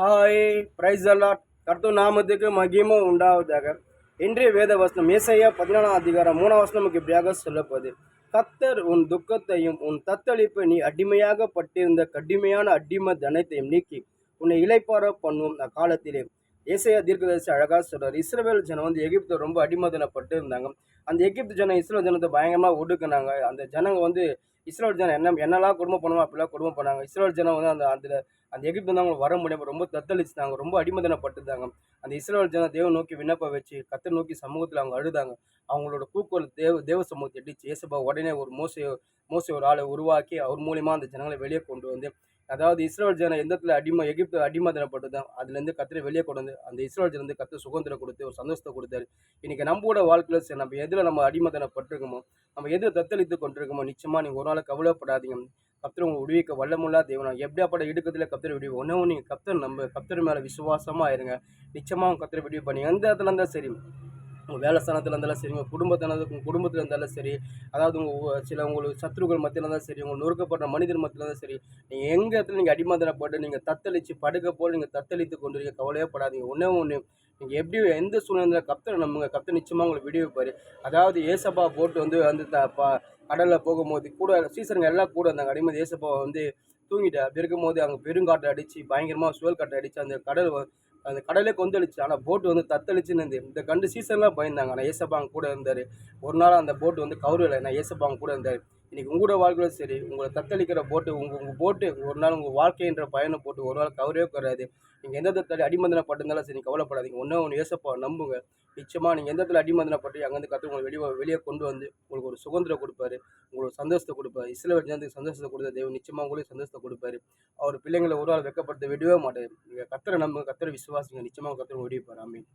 Hi price allot கர்த்தர் நாமத்துக்கு மகிமை உண்டாவதாக. இன்றைய வேத வசனம் ஏசாயா 14 அதிகாரம் 3 வசனம் இப்படியாக சொல்லப்போகுது. கர்த்தர் உன் துக்கத்தையும் உன் தத்தளிப்பை நீ அடிமையாக பட்டிருந்த கடுமையான அடிமை தனத்தையும் நீக்கி உன்னை இளைப்பாற பண்ணும் அக்காலத்திலே. ஏசாயா தீர்க்கதரிசி அழகாக சொல்றாரு. இஸ்ரவேல் ஜனம் வந்து எகிப்து ரொம்ப அடிமைதனப்பட்டு இருந்தாங்க. அந்த எகிப்து ஜனம் இஸ்ரேல் ஜனத்தை பயங்கரமாக ஒடுக்குனாங்க. அந்த ஜனங்க வந்து இஸ்ரேல் ஜனம் என்னெல்லாம் குடும்பம் பண்ணுவோம் அப்படிலாம் குடும்பம் பண்ணாங்க. இஸ்ரேல் ஜனம் வந்து அந்த எகிப்து வந்து அவங்களுக்கு வர முடியாமல் ரொம்ப தத்தளிச்சுட்டாங்க, ரொம்ப அடிமதனப்பட்டுட்டாங்க. அந்த இஸ்ரவேல் ஜனம் தேவ நோக்கி விண்ணப்பம் வச்சு கர்த்தர் நோக்கி சமூகத்தில் அவங்க அழுதாங்க. அவங்களோட கூக்குரல் தேவ சமூகத்தை எட்டிச்சு. ஏசப்பா உடனே ஒரு மோசே ஒரு ஆளை உருவாக்கி அவர் மூலியமா அந்த ஜனங்களை வெளியே கொண்டு வந்து, அதாவது இஸ்ரவேல் ஜனம் எந்த இடத்துல எகிப்து அடிமதனப்பட்டுதான் அதுலேருந்து கர்த்தரை வெளியே கொண்டு வந்து அந்த இஸ்ரவேல் ஜனம் வந்து கர்த்தர் சுதந்திரம் கொடுத்து ஒரு சந்தோஷத்தை கொடுத்தாரு. இன்னைக்கு நம்மளோட வாழ்க்கையில் சரி, நம்ம எதில் நம்ம அடிமதனப்பட்டிருக்கோமோ, நம்ம எதில் தத்தளித்து கொண்டிருக்கோமோ, நிச்சயமா நீங்கள் ஒரு நாள் கவலைப்படாதீங்க. கர்த்தர் உங்களை விடுவிக்க வல்லமுள்ளா தேவனா. எப்படியாப்பட்ட இடுக்கத்தில் கர்த்தர் விடுவி ஒன்றும் நீங்கள் கர்த்தர் நம்ம கர்த்தர் மேலே விசுவாசமாக இருங்க. நிச்சயமாக கர்த்தரை விடுவி பண்ணி எந்த இடத்துல இருந்தால் சரி, உங்கள் வேலை ஸ்தானத்தில் இருந்தாலும் சரி, உங்கள் குடும்பத்தில் இருந்தாலும் சரி, அதாவது உங்களுக்கு சத்ருக்கள் மத்தியில் இருந்தாலும் சரி, உங்களுக்கு நொறுக்கப்பட்ட மனிதர் மத்தியில் இருந்தாலும் சரி, நீங்கள் எங்கள் இடத்துல நீங்கள் அடிமந்தனப்பட்டு நீங்கள் தத்தளித்து படுக்க போல் நீங்கள் தத்தளித்து கொண்டு கவலையே படாதீங்க. ஒன்று நீங்கள் எப்படி எந்த சூழ்நிலையில் கர்த்தர் நம்புங்க, கர்த்தர் நிச்சயமாக உங்களை விடுவிப்பார். அதாவது ஏசப்பா போட்டு வந்து வந்து கடலில் போகும்போது கூட சீசனுங்க எல்லாம் கூட இருந்தாங்க. அடிமதி ஏசப்பா வந்து தூங்கிட்டு அப்படி இருக்கும்போது அங்கே பெருங்காட்டை அடித்து பயங்கரமாக சுழல் காட்டை அடித்து அந்த கடலே கொந்தளிச்சு. ஆனால் போட்டு வந்து தத்தளிச்சுன்னு இருந்து இந்த கண்டு சீசன்லாம் பயந்தாங்க. ஆனால் ஏசப்பா அங்கே கூட இருந்தார். ஒரு நாள் அந்த போட்டு வந்து கவுரல, நான் ஏசப்பா அங்கே கூட இருந்தார். இன்றைக்கி உங்களோட வாழ்க்கையிலும் சரி, உங்களை தத்தளிக்கிற போட்டு உங்கள் போட்டு ஒரு நாள் உங்கள் வாழ்க்கைன்ற பயணம் போட்டு ஒரு நாள் கவரவே குறையாது. நீங்கள் எந்த இடத்துல அடிமந்தனப்பட்டிருந்தாலும் சரி கவலைப்படாதீங்க. ஒன்று ஏசப்பா நம்புங்க. நிச்சயமாக நீங்கள் எந்த இடத்துல அடிமந்தனப்பட்டு அங்கேருந்து கற்று உங்களை வெளியே கொண்டு வந்து உங்களுக்கு ஒரு சுதந்திரம் கொடுப்பாரு, உங்களுக்கு சந்தோஷத்தை கொடுப்பாரு. இஸ்ரவேல் ஜனத்துக்கு சந்தோஷத்தை கொடுத்த தேவன் நிச்சயமாக உங்களுக்கு சந்தோஷத்தை கொடுப்பாரு. அவர் பிள்ளைங்களை ஒரு ஆள் வெட்கப்படுத்த விடவே மாட்டார். நீங்கள் கர்த்தரை நம்புங்க, கர்த்தரை விசுவாசிங்க. நிச்சயமாக கர்த்தரை விடுவிப்பார். ஆமென்.